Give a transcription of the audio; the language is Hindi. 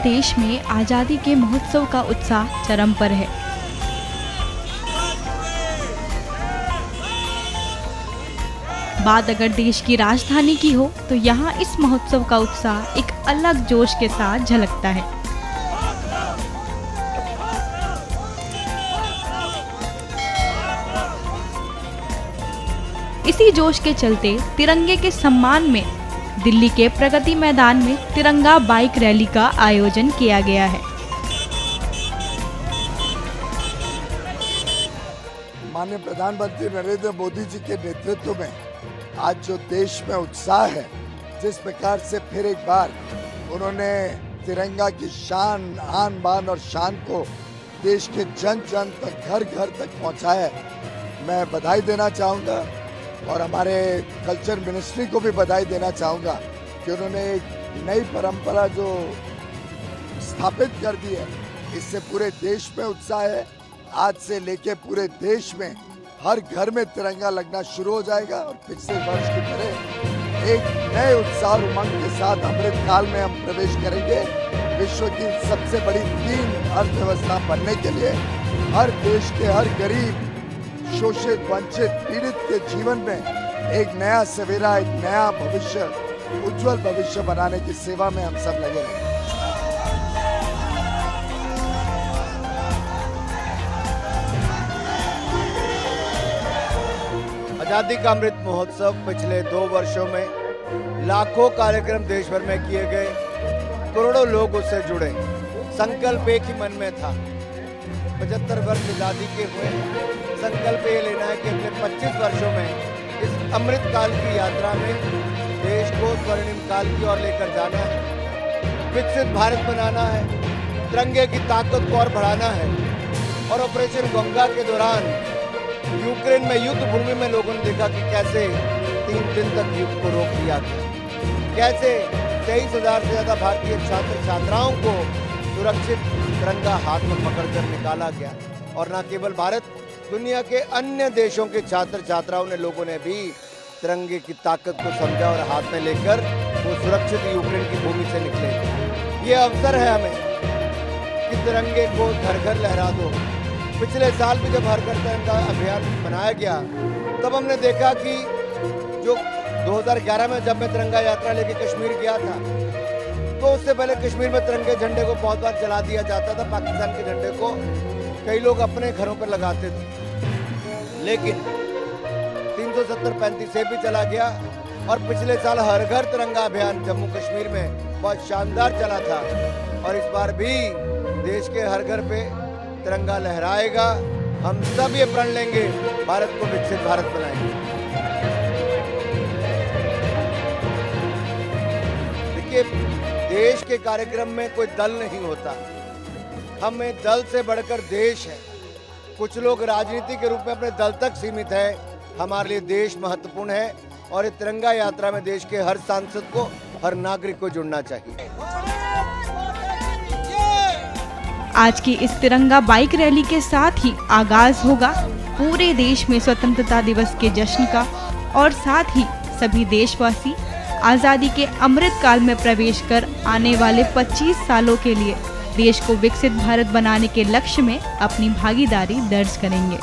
देश में आज़ादी के महोत्सव का उत्साह चरम पर है। बात अगर देश की राजधानी की हो तो यहाँ इस महोत्सव का उत्साह एक अलग जोश के साथ झलकता है। इसी जोश के चलते तिरंगे के सम्मान में दिल्ली के प्रगति मैदान में तिरंगा बाइक रैली का आयोजन किया गया है। माननीय प्रधानमंत्री नरेंद्र मोदी जी के नेतृत्व में आज जो देश में उत्साह है, जिस प्रकार से फिर एक बार उन्होंने तिरंगा की शान, आन बान और शान को देश के जन जन तक, घर घर तक पहुंचाया है, मैं बधाई देना चाहूँगा। और हमारे कल्चर मिनिस्ट्री को भी बधाई देना चाहूँगा कि उन्होंने एक नई परंपरा जो स्थापित कर दी है, इससे पूरे देश में उत्साह है। आज से लेके पूरे देश में हर घर में तिरंगा लगना शुरू हो जाएगा और पिछले वर्ष की तरह एक नए उत्साह और उमंग के साथ अमृत काल में हम प्रवेश करेंगे। विश्व की सबसे बड़ी 3 अर्थव्यवस्था बनने के लिए हर देश के हर गरीब, शोषित, वंचित, पीड़ित के जीवन में एक नया सवेरा, एक नया भविष्य, उज्जवल भविष्य बनाने की सेवा में हम सब लगे रहेंगे। आजादी का अमृत महोत्सव पिछले 2 वर्षों में लाखों कार्यक्रम देश भर में किए गए, करोड़ों लोग उससे जुड़े। संकल्प एक ही मन में था, 75 वर्ष आजादी के हुए, संकल्प ये लेना है कि अगले 25 वर्षों में इस अमृत काल की यात्रा में देश को स्वर्णिम काल की ओर लेकर जाना है, विकसित भारत बनाना है, तिरंगे की ताकत को और बढ़ाना है। और ऑपरेशन गंगा के दौरान यूक्रेन में युद्ध भूमि में लोगों ने देखा कि कैसे 3 दिन तक युद्ध को रोक दिया गया, कैसे 23,000 से ज्यादा भारतीय छात्र छात्राओं को सुरक्षित तिरंगा हाथ में पकड़कर निकाला गया। और न केवल भारत, दुनिया के अन्य देशों के छात्र छात्राओं ने, लोगों ने भी तिरंगे की ताकत को समझा और हाथ में लेकर वो सुरक्षित यूक्रेन की भूमि से निकले। ये अवसर है हमें कि तिरंगे को घर घर लहरा दो। पिछले साल भी जब हर घर तिरंगा अभियान बनाया गया, तब हमने देखा कि जो 2011 में जब मैं तिरंगा यात्रा लेके कश्मीर गया था, तो उससे पहले कश्मीर में तिरंगे झंडे को बहुत बार जला दिया जाता था। पाकिस्तान के झंडे को कई लोग अपने घरों पर लगाते थे, लेकिन 370-35 से भी चला गया। और पिछले साल हर घर तिरंगा अभियान जम्मू कश्मीर में बहुत शानदार चला था। और इस बार भी देश के हर घर पे तिरंगा लहराएगा। हम सब ये प्रण लेंगे, भारत को विकसित भारत बनाएंगे। देखिए, देश के कार्यक्रम में कोई दल नहीं होता, हमें दल से बढ़कर देश है। कुछ लोग राजनीति के रूप में अपने दल तक सीमित है, हमारे लिए देश महत्वपूर्ण है। और ये तिरंगा यात्रा में देश के हर सांसद को, हर नागरिक को जुड़ना चाहिए। आज की इस तिरंगा बाइक रैली के साथ ही आगाज होगा पूरे देश में स्वतंत्रता दिवस के जश्न का, और साथ ही सभी देशवासी आज़ादी के अमृत काल में प्रवेश कर आने वाले 25 सालों के लिए देश को विकसित भारत बनाने के लक्ष्य में अपनी भागीदारी दर्ज करेंगे।